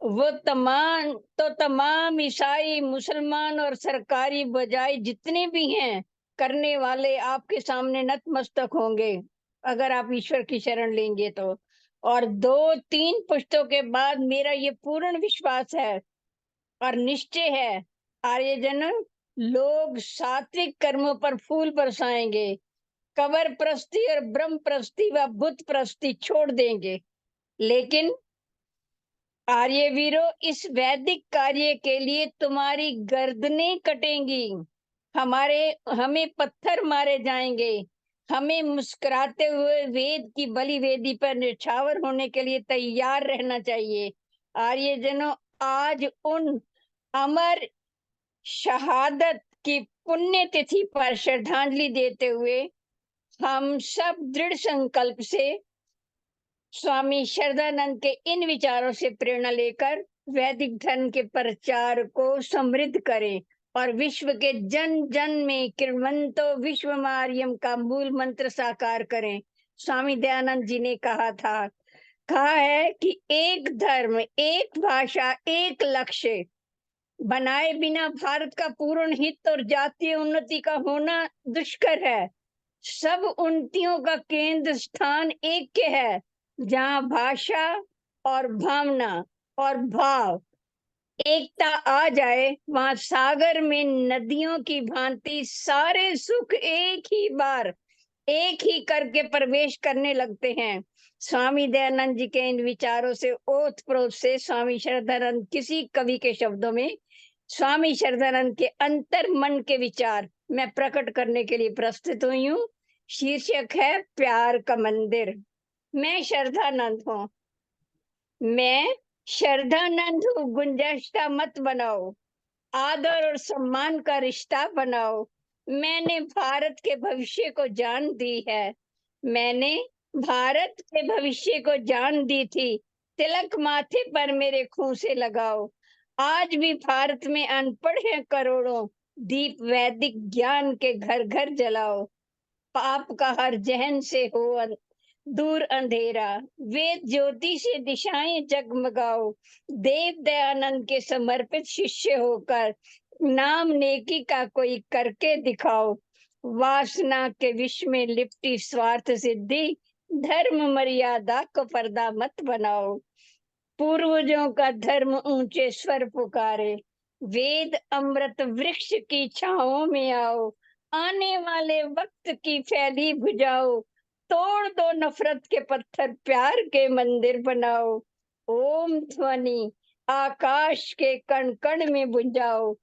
वो तमाम ईसाई, मुसलमान और सरकारी बजाय जितने भी हैं करने वाले आपके सामने नतमस्तक होंगे, अगर आप ईश्वर की शरण लेंगे तो। और 2-3 पुस्तकों के बाद मेरा ये पूर्ण विश्वास है और निश्चय है, आर्यजन लोग सात्विक कर्मों पर फूल बरसाएंगे, कबर प्रस्ती और ब्रह्म प्रस्ती व बुत प्रस्ती छोड़ देंगे। लेकिन आर्यवीरों, इस वैदिक कार्य के लिए तुम्हारी गर्दनें कटेंगी, हमें पत्थर मारे जाएंगे। हमें मुस्कुराते हुए वेद की बलि वेदी पर निछावर होने के लिए तैयार रहना चाहिए। आर्यजनों, आज उन अमर शहादत की पुण्यतिथि पर श्रद्धांजलि देते हुए हम सब दृढ़ संकल्प से स्वामी श्रद्धानंद के इन विचारों से प्रेरणा लेकर वैदिक धर्म के प्रचार को समृद्ध करें और विश्व के जन जन में किरमंतो विश्वमार्यम का मूल मंत्र साकार करें। स्वामी दयानंद जी ने कहा है कि एक धर्म, एक भाषा, एक लक्ष्य बनाए बिना भारत का पूर्ण हित और जातीय उन्नति का होना दुष्कर है। सब उन्नतियों का केंद्र स्थान एक के है, जहाँ भाषा और भावना और भाव एकता आ जाए, वहां सागर में नदियों की भांति सारे सुख एक ही बार, एक ही करके प्रवेश करने लगते हैं। स्वामी दयानंद जी के इन विचारों से ओतप्रोत से स्वामी श्रद्धानंद किसी कवि के शब्दों में स्वामी श्रद्धानंद के अंतर मन के विचार मैं प्रकट करने के लिए प्रस्तुत हुई हूँ। शीर्षक है प्यार का मंदिर। मैं श्रद्धानंद हूँ। मैं श्रद्धानंद गुंजाइशता मत बनाओ, आदर और सम्मान का रिश्ता बनाओ। मैंने भारत के भविष्य को जान दी है, मैंने भारत के भविष्य को जान दी थी। तिलक माथे पर मेरे खून से लगाओ। आज भी भारत में अनपढ़ हैं करोड़ों, दीप वैदिक ज्ञान के घर घर जलाओ। पाप का हर जहन से हो दूर अंधेरा, वेद ज्योति से दिशाएं जगमगाओ। देव दयानंद के समर्पित शिष्य होकर नाम नेकी का कोई करके दिखाओ। वासना के विष में लिपटी स्वार्थ सिद्धि, धर्म मर्यादा को पर्दा मत बनाओ। पूर्वजों का धर्म ऊंचे स्वर पुकारे, वेद अमृत वृक्ष की छाओं में आओ। आने वाले वक्त की फैली भुजाओ, तोड़ दो नफरत के पत्थर, प्यार के मंदिर बनाओ। ओम ध्वनि आकाश के कण कण में गुंजाओ,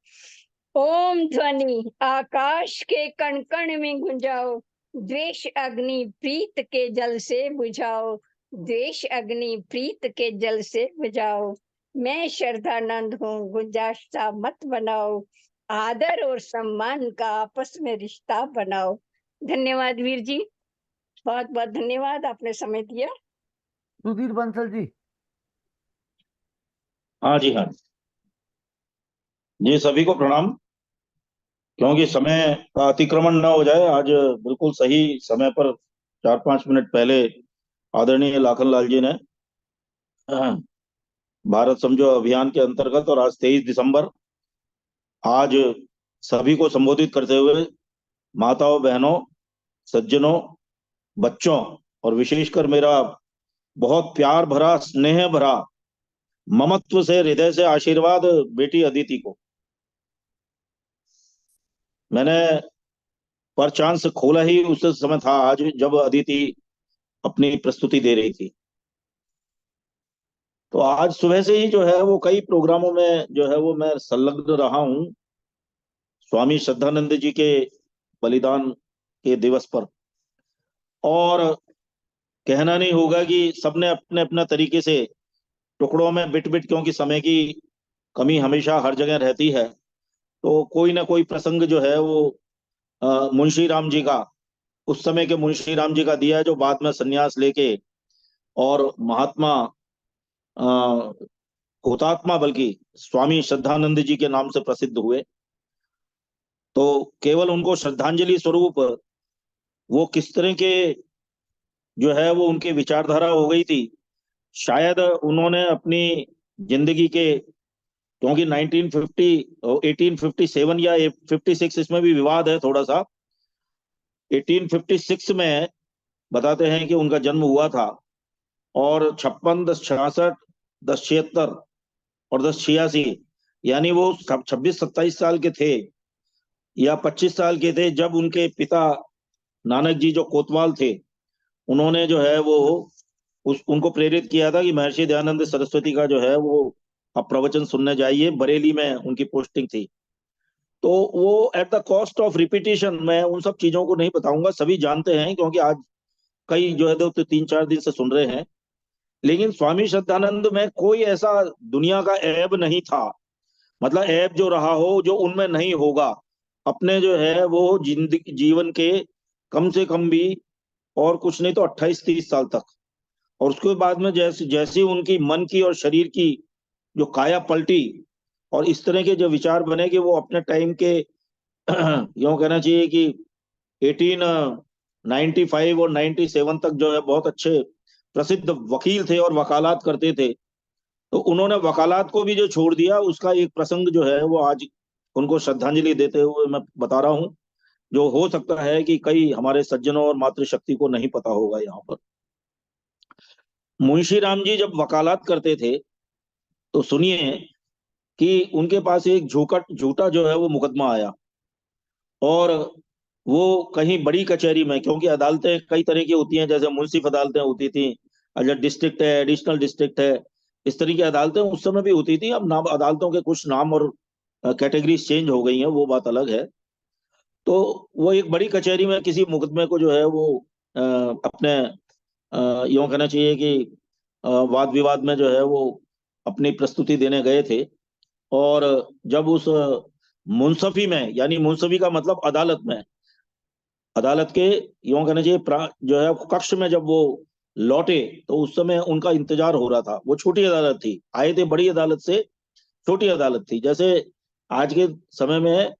ओम ध्वनि आकाश के कण कण में गुंजाओ। द्वेष अग्नि प्रीत के जल से बुझाओ, द्वेष अग्नि प्रीत के जल से बुझाओ। मैं श्रद्धानंद हूँ, गुंजाइशता मत बनाओ, आदर और सम्मान का आपस में रिश्ता बनाओ। धन्यवाद वीर जी, बहुत बहुत धन्यवाद, आपने समय दिया। सुधीर बंसल जी। हाँ जी, हाँ जी, सभी को प्रणाम। क्योंकि समय का अतिक्रमण न हो जाए, आज बिल्कुल सही समय पर 4-5 मिनट पहले आदरणीय लाखन लाल जी ने भारत समझो अभियान के अंतर्गत और आज 23 दिसंबर, आज सभी को संबोधित करते हुए माताओं, बहनों, सज्जनों, बच्चों और विशेषकर मेरा बहुत प्यार भरा, स्नेह भरा, ममत्व से, हृदय से आशीर्वाद बेटी अदिति को मैंने पर चांस खोला ही उस समय था आज, जब अदिति अपनी प्रस्तुति दे रही थी। तो आज सुबह से ही जो है वो कई प्रोग्रामों में जो है वो मैं संलग्न रहा हूं स्वामी श्रद्धानंद जी के बलिदान के दिवस पर। और कहना नहीं होगा कि सबने अपने अपने तरीके से टुकड़ों में बिट बिट, क्योंकि समय की कमी हमेशा हर जगह रहती है, तो कोई ना कोई प्रसंग जो है वो मुंशी राम जी का, उस समय के मुंशी राम जी का दिया है, जो बाद में संन्यास लेके और महात्मा हुतात्मा बल्कि स्वामी श्रद्धानंद जी के नाम से प्रसिद्ध हुए। तो केवल उनको श्रद्धांजलि स्वरूप वो किस तरह के जो है वो उनकी विचारधारा हो गई थी, शायद उन्होंने अपनी जिंदगी के, क्योंकि 1857 या 56, इसमें भी विवाद है थोड़ा सा, 1856 में बताते हैं कि उनका जन्म हुआ था, और 56, 1066, 1076 और 1086, यानी वो 26-27 साल के थे या 25 साल के थे जब उनके पिता नानक जी जो कोतवाल थे, उन्होंने जो है वो उनको प्रेरित किया था कि महर्षि दयानंद सरस्वती का जो है वो आप प्रवचन सुनने जाइए। बरेली में उनकी पोस्टिंग थी। तो वो at the cost of repetition, मैं उन सब चीजों को नहीं बताऊंगा, सभी जानते हैं, क्योंकि आज कई जो है तो 3-4 दिन से सुन रहे हैं। लेकिन स्वामी श्रद्धानंद में कोई ऐसा दुनिया का ऐब नहीं था, मतलब ऐब जो रहा हो जो उनमें नहीं होगा। अपने जो है वो जिंदगी जीवन के कम से कम भी और कुछ नहीं तो 28-30 साल तक, और उसके बाद में जैसे जैसी उनकी मन की और शरीर की जो काया पलटी, और इस तरह के जो विचार बने कि वो अपने टाइम के यूं कहना चाहिए कि 1895 और 97 तक जो है बहुत अच्छे प्रसिद्ध वकील थे और वकालत करते थे। तो उन्होंने वकालत को भी जो छोड़ दिया, उसका एक प्रसंग जो है वो आज उनको श्रद्धांजलि देते हुए मैं बता रहा हूं, जो हो सकता है कि कई हमारे सज्जनों और मातृशक्ति को नहीं पता होगा। यहाँ पर मुंशी राम जी जब वकालत करते थे, तो सुनिए कि उनके पास एक झूठा जो है वो मुकदमा आया, और वो कहीं बड़ी कचहरी में, क्योंकि अदालतें कई तरह की होती हैं, जैसे मुंसिफ अदालतें होती थी, अच्छा डिस्ट्रिक्ट है, एडिशनल डिस्ट्रिक्ट है, इस तरह की अदालतें उस समय भी होती थी। अब नाम अदालतों के कुछ नाम और कैटेगरीज चेंज हो गई हैं, वो बात अलग है। तो वो एक बड़ी कचहरी में किसी मुकदमे को जो है वो अपने यूं कहना चाहिए कि वाद विवाद में जो है वो अपनी प्रस्तुति देने गए थे, और जब उस मुंसफी में, यानी मुंसफी का मतलब अदालत में, अदालत के यूं कहना चाहिए जो है कक्ष में जब वो लौटे, तो उस समय उनका इंतजार हो रहा था। वो छोटी अदालत थी, आए थे बड़ी अदालत से, छोटी अदालत थी। जैसे आज के समय में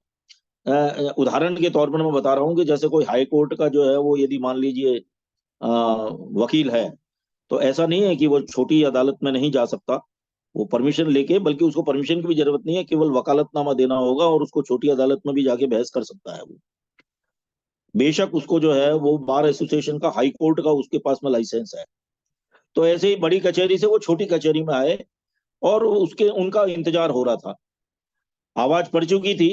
उदाहरण के तौर पर मैं बता रहा हूँ कि जैसे कोई हाई कोर्ट का जो है वो यदि मान लीजिए वकील है, तो ऐसा नहीं है कि वो छोटी अदालत में नहीं जा सकता, वो परमिशन लेके, बल्कि उसको परमिशन की भी जरूरत नहीं है, केवल वकालतनामा देना होगा और उसको छोटी अदालत में भी जाके बहस कर सकता है वो। बेशक उसको जो है वो बार एसोसिएशन का, हाई कोर्ट का उसके पास में लाइसेंस है। तो ऐसे ही बड़ी कचहरी से वो छोटी कचहरी में आए और उसके उनका इंतजार हो रहा था। आवाज पड़ चुकी थी।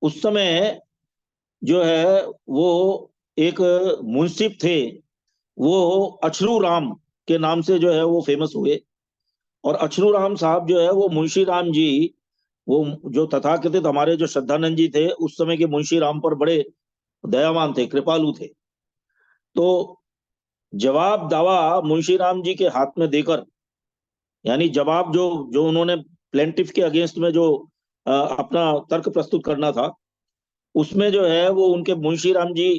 उस समय जो है वो एक मुंसिफ थे, वो अछरू राम के नाम से जो है वो फेमस हुए। और अछरू राम साहब जो है वो मुंशी राम जी, वो जो तथाकथित हमारे जो श्रद्धानंद जी थे, उस समय के मुंशी राम पर बड़े दयावान थे, कृपालु थे। तो जवाब दावा मुंशी राम जी के हाथ में देकर, यानी जवाब जो जो उन्होंने प्लेंटिफ के अगेंस्ट में जो अपना तर्क प्रस्तुत करना था, उसमें जो है वो उनके मुंशी राम जी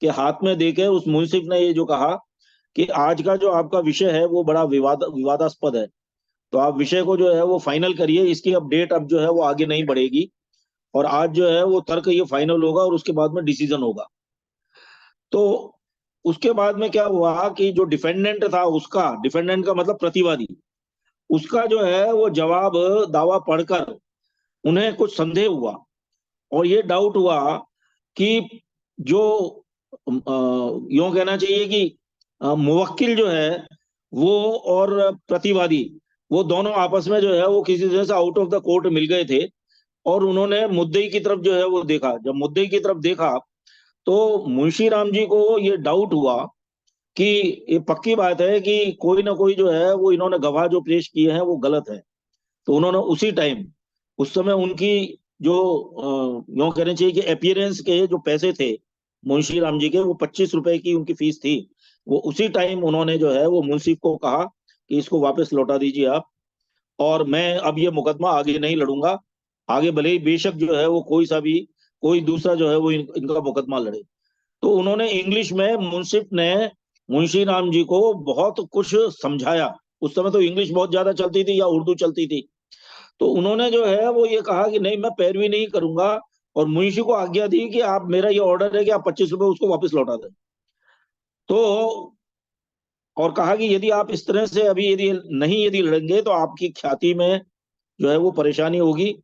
के हाथ में देके उस मुंसिफ ने ये जो कहा कि आज का जो आपका विषय है वो बड़ा विवादास्पद है, तो आप विषय को जो है वो फाइनल करिए, इसकी अपडेट अब जो है वो आगे नहीं बढ़ेगी, और आज जो है वो तर्क ये फाइनल होगा और उसके बाद में डिसीजन होगा। तो उसके बाद में क्या हुआ कि जो डिफेंडेंट था, उसका, डिफेंडेंट का मतलब प्रतिवादी, उसका जो है वो जवाब दावा पढ़कर उन्हें कुछ संदेह हुआ और ये डाउट हुआ कि जो यूं कहना चाहिए कि मुवक्किल जो है वो और प्रतिवादी, वो दोनों आपस में जो है वो किसी तरह से आउट ऑफ द कोर्ट मिल गए थे। और उन्होंने मुद्दई की तरफ जो है वो देखा। जब मुद्दई की तरफ देखा तो मुंशी राम जी को ये डाउट हुआ कि ये पक्की बात है कि कोई ना कोई जो है वो इन्होंने गवाह जो पेश किए हैं वो गलत है। तो उन्होंने उसी टाइम, उस समय उनकी जो यूं कहना चाहिए कि अपीयरेंस के जो पैसे थे मुंशी राम जी के, वो 25 रुपए की उनकी फीस थी। वो उसी टाइम उन्होंने जो है वो मुंसिफ को कहा कि इसको वापस लौटा दीजिए आप, और मैं अब ये मुकदमा आगे नहीं लड़ूंगा। आगे भले ही बेशक जो है वो कोई सा भी कोई दूसरा जो है वो इनका मुकदमा लड़े। तो उन्होंने इंग्लिश में, मुंसिफ ने मुंशी राम जी को बहुत कुछ समझाया। उस समय तो इंग्लिश बहुत ज्यादा चलती थी या उर्दू चलती थी। तो उन्होंने जो है वो ये कहा कि नहीं, मैं पैरवी नहीं करूंगा, और मुंशी को आज्ञा दी कि आप, मेरा ये ऑर्डर है कि आप 25 रुपए उसको वापस लौटा दें। तो और कहा कि यदि आप इस तरह से अभी यदि लड़ेंगे तो आपकी ख्याति में जो है वो परेशानी होगी,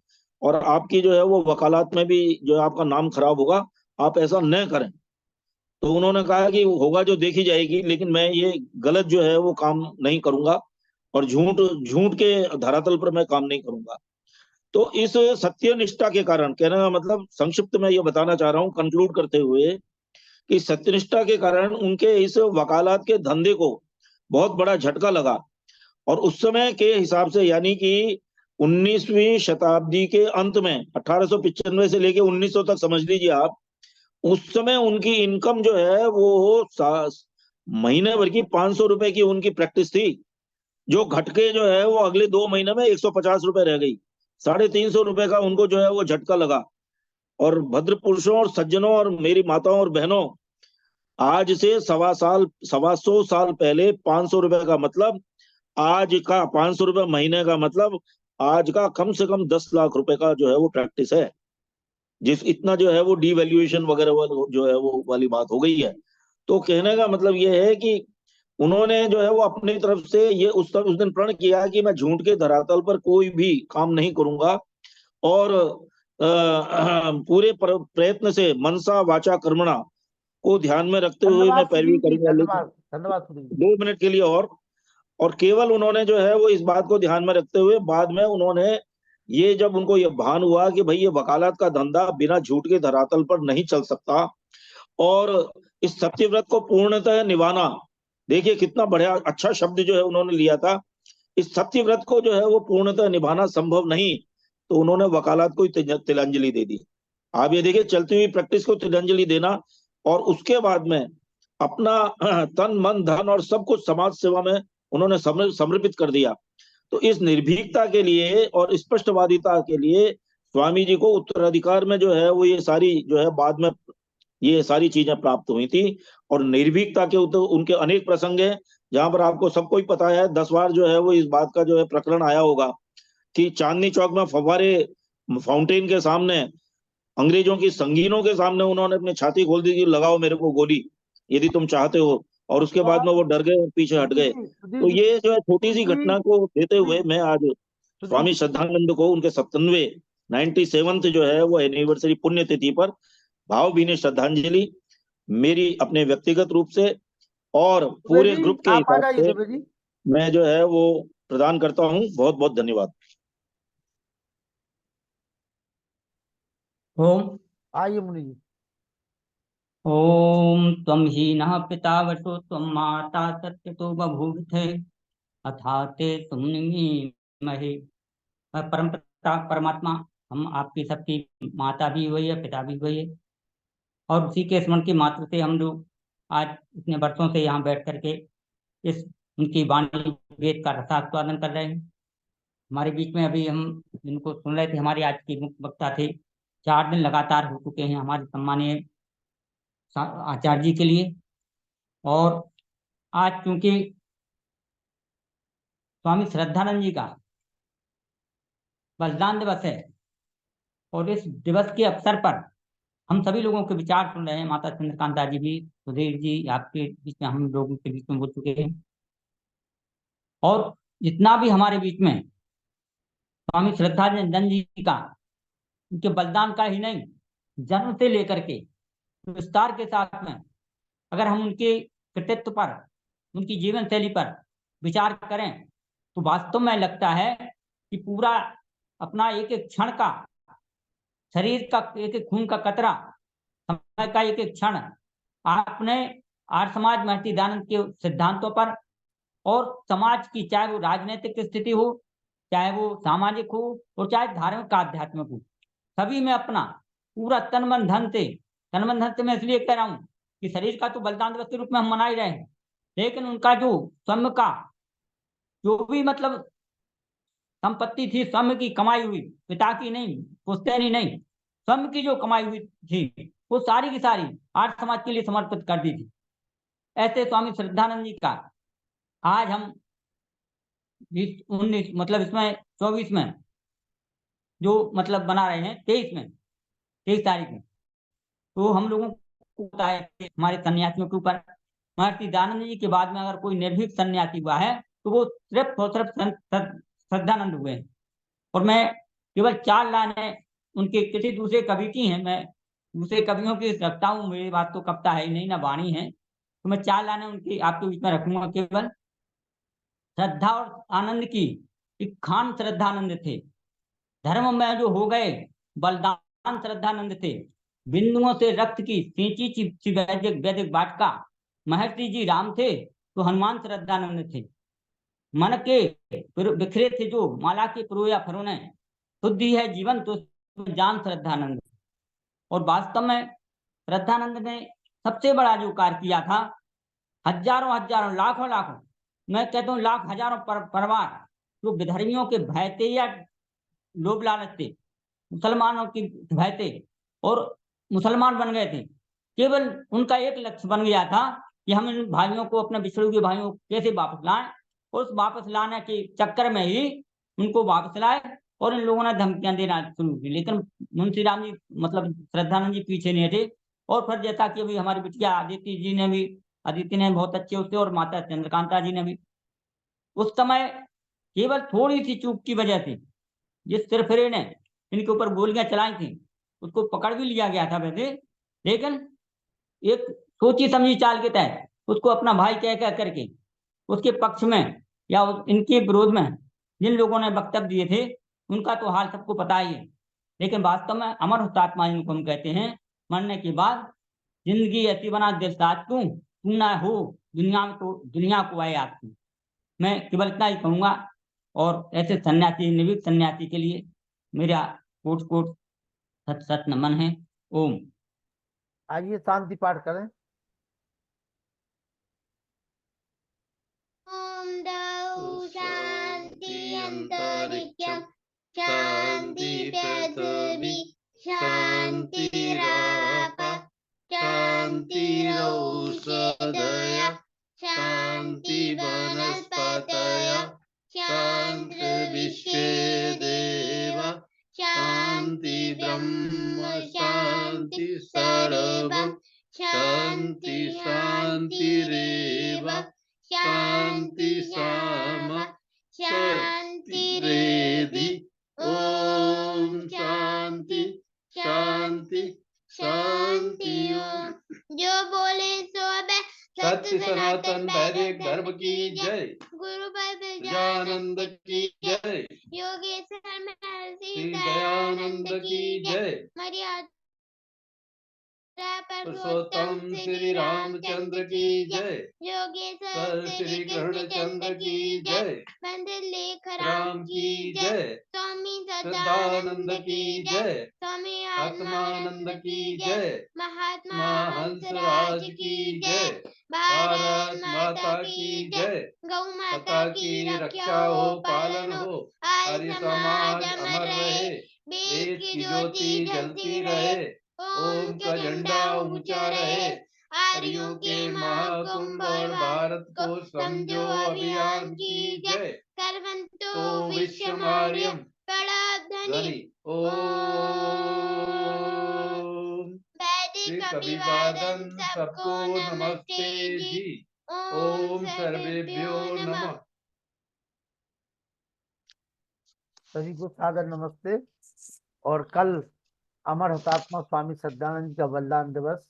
और आपकी जो है वो वकालत में भी जो है आपका नाम खराब होगा, आप ऐसा न करें। तो उन्होंने कहा कि होगा जो देखी जाएगी, लेकिन मैं ये गलत जो है वो काम नहीं करूंगा, और झूठ झूठ के धरातल पर मैं काम नहीं करूंगा। तो इस सत्यनिष्ठा के कारण, कहने का मतलब संक्षिप्त में ये बताना चाह रहा हूं कंक्लूड करते हुए, कि सत्यनिष्ठा के कारण उनके इस वकालत के धंधे को बहुत बड़ा झटका लगा। और उस समय के हिसाब से, यानी कि 19वीं शताब्दी के अंत में, 1895 से लेके 1900 तक समझ लीजिए आप, उस समय उनकी इनकम जो है वो महीने भर की 500 रुपए की उनकी प्रैक्टिस थी, जो घटके जो है वो अगले 2 महीने में 150 रुपए रह गई। 350 रुपए का उनको जो है वो झटका लगा। और भद्र पुरुषों और सज्जनों और मेरी माताओं और बहनों, आज से 125 साल पहले 500 रुपए का मतलब, आज का 500 रुपए महीने का मतलब, आज का कम से कम 10 लाख रुपए का जो है वो प्रैक्टिस है। जिस इतना जो है वो डिवैल्यूएशन वगैरह जो है वो वाली बात हो गई है। तो कहने का मतलब ये है कि उन्होंने जो है वो अपनी तरफ से ये उस दिन प्रण किया कि मैं झूठ के धरातल पर कोई भी काम नहीं करूंगा, और पूरे प्रयत्न से मनसा वाचा कर्मणा को ध्यान में रखते हुए मैं धन्यवाद पैरवी सुधीर जी, करूंगा। लेकिन धन्यवाद धन्यवाद सुधीर जी। 2 मिनट के लिए और केवल उन्होंने जो है वो इस बात को ध्यान में रखते हुए बाद में उन्होंने ये, जब उनको ये भान हुआ कि भाई ये वकालत का धंधा बिना झूठ के धरातल पर नहीं चल सकता, और इस सत्यव्रत को पूर्णतः निभाना, देखिए कितना बढ़िया अच्छा शब्द जो है उन्होंने लिया था, इस सत्यव्रत को जो है वो पूर्णतः निभाना संभव नहीं, तो उन्होंने वकालत को तिलांजलि दे दी। आप ये देखिए, चलती हुई प्रैक्टिस को तिलांजलि देना, और उसके बाद में अपना तन मन धन और सब कुछ समाज सेवा में उन्होंने समर्पित कर दिया। तो इस निर्भीकता के लिए और स्पष्टवादिता के लिए स्वामी जी को उत्तराधिकार में जो है वो ये सारी जो है बाद में ये सारी चीजें प्राप्त हुई थी। और निर्भीकता के उनके अनेक प्रसंग हैं जहां पर आपको सबको ही पता है, 10 बार जो है वो इस बात का जो है प्रकरण आया होगा कि चांदनी चौक में फव्वारे फाउंटेन के सामने अंग्रेजों की संगीनों के सामने उन्होंने अपनी छाती खोल दी कि लगाओ मेरे को गोली यदि तुम चाहते हो, और उसके बाद में वो डर गए और पीछे हट गए। तो ये जो है छोटी सी घटना को देते हुए मैं आज स्वामी श्रद्धानंद को उनके 97 जो है वो एनिवर्सरी पुण्यतिथि पर भावभीनी श्रद्धांजलि मेरी अपने व्यक्तिगत रूप से और पूरे ग्रुप के आप आ हिसाब जाइए से दुबे जी। मैं जो है वो प्रदान करता हूँ। बहुत बहुत धन्यवाद। ओम आइए मुनि जी। ओम त्वं हीनः पिता वसो त्वं माता सत्यतो बभूवथे अथाते तुमहि। परम पिता परमात्मा, हम आपकी सबकी माता भी वही है, पिता भी वही है, और उसी के स्मरण की मात्र से हम लोग आज इतने वर्षों से यहाँ बैठ करके इस उनकी वाणी वेद का रसास्वादन कर रहे हैं। हमारे बीच में अभी हम इनको सुन रहे थे, हमारे आज के मुख्य वक्ता थे, 4 दिन लगातार हो चुके हैं हमारे सम्मानीय आचार्य जी के लिए। और आज चूंकि स्वामी श्रद्धानंद जी का बलिदान दिवस है और इस दिवस के अवसर पर हम सभी लोगों के विचार सुन रहे हैं, माता चंद्रकांता जी भी, सुधीर जी आपके बीच में, हम लोगों के बीच में बोल चुके हैं, और जितना भी हमारे बीच में स्वामी श्रद्धानंद जी का उनके बलिदान का ही नहीं, जन्म से लेकर के विस्तार के साथ में अगर हम उनके कृतित्व पर, उनकी जीवन शैली पर विचार करें तो वास्तव में लगता है कि पूरा अपना एक एक क्षण का, शरीर का एक एक खून का कतरा, समय का एक एक क्षण आपने आर्य समाज महर्षि दयानंद के सिद्धांतों पर और समाज की, चाहे वो राजनीतिक स्थिति हो, चाहे वो सामाजिक हो, और चाहे धार्मिक आध्यात्मिक हो, सभी में अपना पूरा तन मन धन से मैं इसलिए कह रहा हूँ कि शरीर का तो बलिदान दिवस के रूप में हम मना ही रहे हैं, लेकिन उनका जो स्वयं का जो भी मतलब संपत्ति थी, स्वयं की कमाई हुई, पिता की नहीं, पुश्तैनी नहीं, स्वयं की जो कमाई हुई थी वो सारी की सारी आर्य समाज के लिए समर्पित कर दी थी। ऐसे स्वामी श्रद्धानंद जी का आज हम 19 मतलब इसमें 24 में जो मतलब बना रहे हैं, 23 तारीख में, तो हम लोगों को पता है कि हमारे सन्यासियों के ऊपर महर्षि दयानंद जी के बाद में अगर कोई निर्भीक सन्यासी हुआ है तो वो सिर्फ और सिर्फ श्रद्धानंद हुए हैं। और मैं केवल 4 लाइनें उनके किसी दूसरे कवि की हैं, मैं दूसरे कवियों की रखता हूँ, मेरी बात तो कविता है ही नहीं ना वाणी है, तो मैं 4 लाइनें उनकी आपके बीच में रखूंगा केवल। श्रद्धा और आनंद की एक खान श्रद्धानंद थे, धर्म में जो हो गए बलिदान श्रद्धानंद थे, बिंदुओं से रक्त की सींची वैदिक वाटिका महर्षि जी राम थे तो हनुमान श्रद्धानंद थे, मन के बिखरे थे जो माला के पुरोया फरोने, शुद्धि है जीवन तो जान श्रद्धानंद। और वास्तव में श्रद्धानंद ने सबसे बड़ा जो कार्य किया था, हजारों लाखों मैं कहता हूँ लाख हजारों परिवार जो विधर्मियों के भय थे या लोभ लालच थे, मुसलमानों की भय थे और मुसलमान बन गए थे, केवल उनका एक लक्ष्य बन गया था कि हम इन भाइयों को, अपने बिछड़े हुए भाइयों को कैसे वापस लाएं, और उस वापस लाने के चक्कर में ही उनको वापस लाए और इन लोगों ने धमकियां देना शुरू की। लेकिन मुंशी राम जी मतलब श्रद्धानंद जी पीछे नहीं थे, और फिर जैसा कि अभी हमारी बिटिया अदिति ने बहुत अच्छे उससे, और माता चंद्रकांता जी ने भी उस समय केवल थोड़ी सी चूक की वजह से जिस सिरफिरे ने इनके ऊपर गोलियां चलाई थी उसको पकड़ भी लिया गया था वैसे, लेकिन एक सोची समझी चाल के तहत उसको अपना भाई कह करके उसके पक्ष में या इनके विरोध में जिन लोगों ने वक्तव्य दिए थे उनका तो हाल सबको पता ही है। लेकिन वास्तव में अमर हुतात्मा जिनको हम कहते हैं, मरने के बाद जिंदगी ऐसी बना दिल साथ तू ना हो दुनिया में तो दुनिया को आए आप तू। मैं केवल इतना ही कहूंगा, और ऐसे सन्यासी, निर्भीक सन्यासी के लिए मेरा कोट कोट सत सत नमन है। ओम। आइए शांति पाठ करें। ओम द्यौः शान्ति नित्यं शान्ति पृथिवी शान्तिराप शान्तिरौषधय शान्ति वनस्पतय शान्तिर्विश्वे देव शान्ति ब्रह्म शान्ति सर्वं शान्ति शान्तिरेव शान्ति सामा शान्तिरेधि ओम शांति शांति शांति ओम। जो बोले सो बे सत्य सनातन वैदिक धर्म की जय। गुरु प्रजानंद की जय। योगेश्वर महर्षि दयानंद की जय। मर्यादा पुरुषोत्तम श्री रामचंद्र की जय। योगेश्वर श्री कृष्णचंद्र की जय। मंदिर लेख राम की जय। स्वामी सदानंद की जय। स्वामी आत्मानंद की जय। महात्मा हंसराज की जय। भारत माता की जय। गौ माता की रक्षा हो पालन हो आर्य समाज अमर रहे। वेद की ज्योति जलती रहे। ओम का झंडा ऊंचा रहे। आर्यों के महाकुंभ और भारत को समझो अभियान की जय। सर्वंतो विश्वमार्यम प्रणध्वनि ओम। वैदिक अभिवादन सबको नमस्ते जी। ओम सर्वेभ्यो नमः। सभी को सादर नमस्ते। और कल अमर हुतात्मा स्वामी सदानंद जी का बलिदान दिवस,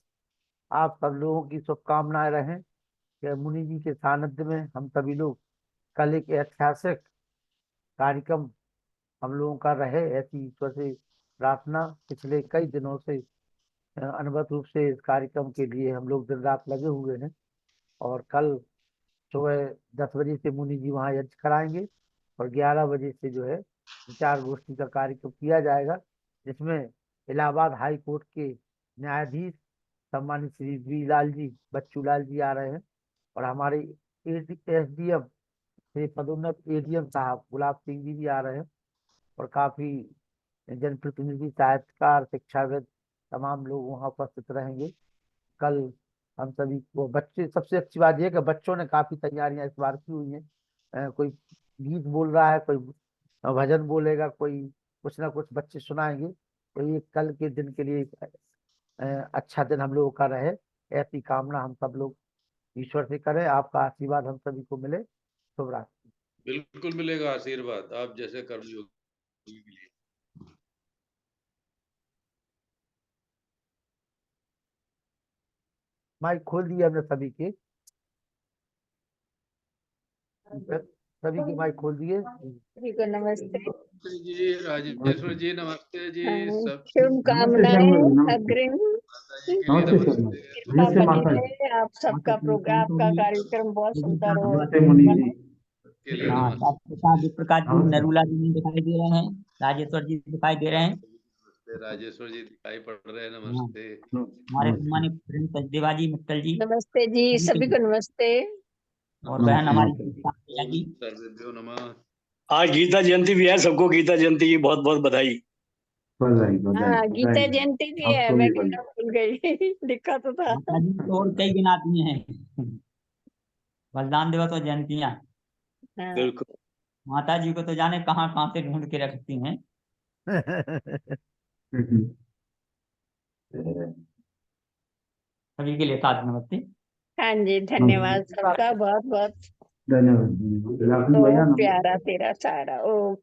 आप सब लोगों की शुभकामनाएं रहें कि मुनि जी के सानिध्य में हम सभी लोग कल एक ऐतिहासिक कार्यक्रम हम लोगों का रहे, ऐसी ईश्वर से प्रार्थना। पिछले कई दिनों से अनवरत रूप से इस कार्यक्रम के लिए हम लोग दिन रात लगे हुए हैं। और कल सुबह 10 बजे से मुनि जी वहाँ यज्ञ कराएंगे और 11 बजे से जो है विचार गोष्ठी का कार्यक्रम किया जाएगा, जिसमें इलाहाबाद हाई कोर्ट के न्यायाधीश सम्मानित श्री वी लाल जी, बच्चू लाल जी आ रहे हैं। और हमारे SDM श्री पदोन्नत ADM साहब गुलाब सिंह जी भी आ रहे हैं। और काफी जनप्रतिनिधि, साहित्यकार, शिक्षाविद तमाम लोग वहाँ उपस्थित रहेंगे। कल हम सभी को बच्चे, सबसे अच्छी बात यह है कि बच्चों ने काफी तैयारियां इस बार की हुई हैं। कोई गीत बोल रहा है, कोई भजन बोलेगा, कोई कुछ ना कुछ बच्चे सुनाएंगे। तो ये कल के दिन के लिए अच्छा दिन हम लोगों का रहे, ऐसी कामना हम सब लोग ईश्वर से करें। आपका आशीर्वाद हम सभी को मिले। शुभ रात्रि। बिल्कुल मिलेगा आशीर्वाद, आप जैसे कर्मयोगी के लिए। माइक खोल दिया हमने सभी के, सभी के माइक खोल दिए। सभी को नमस्ते जी राजेश्वर जी नमस्ते जी। सब शुभकामनाएं अग्रिम। नमस्ते कृपा बनी रहे। आप सबका प्रोग्राम का कार्यक्रम बहुत सुंदर हो। हाँ, प्रकाश जी, नरूला जी दिखाई दे रहे हैं, राजेश्वर जी दिखाई दे रहे हैं। राजेश्वर जी दिखाई पड़ रहे हैं। नमस्ते हमारे सम्मानित फ्रेंड सचदेवा जी, मित्तल जी, नमस्ते जी, सभी को नमस्ते। और बहन हमारी जी। सर्वेभ्यो नमः। आज गीता जयंती भी है, सबको गीता जयंती की बहुत बहुत बधाई। हाँ, गीता जयंती भी है, मैं कहना भूल गई। लिखा तो था। और कई दिन आती हैं, बलिदान दिवस और जयंतियाँ। हाँ। बिल्कुल। माता जी को तो जाने कहाँ कहाँ से ढूंढ के रखती हैं। सभी के लिए साथ नमस्ते। हाँ जी, धन्यवाद सबका, बहुत बहुत। धन्यवाद। तो प्यारा तेरा सारा। ओ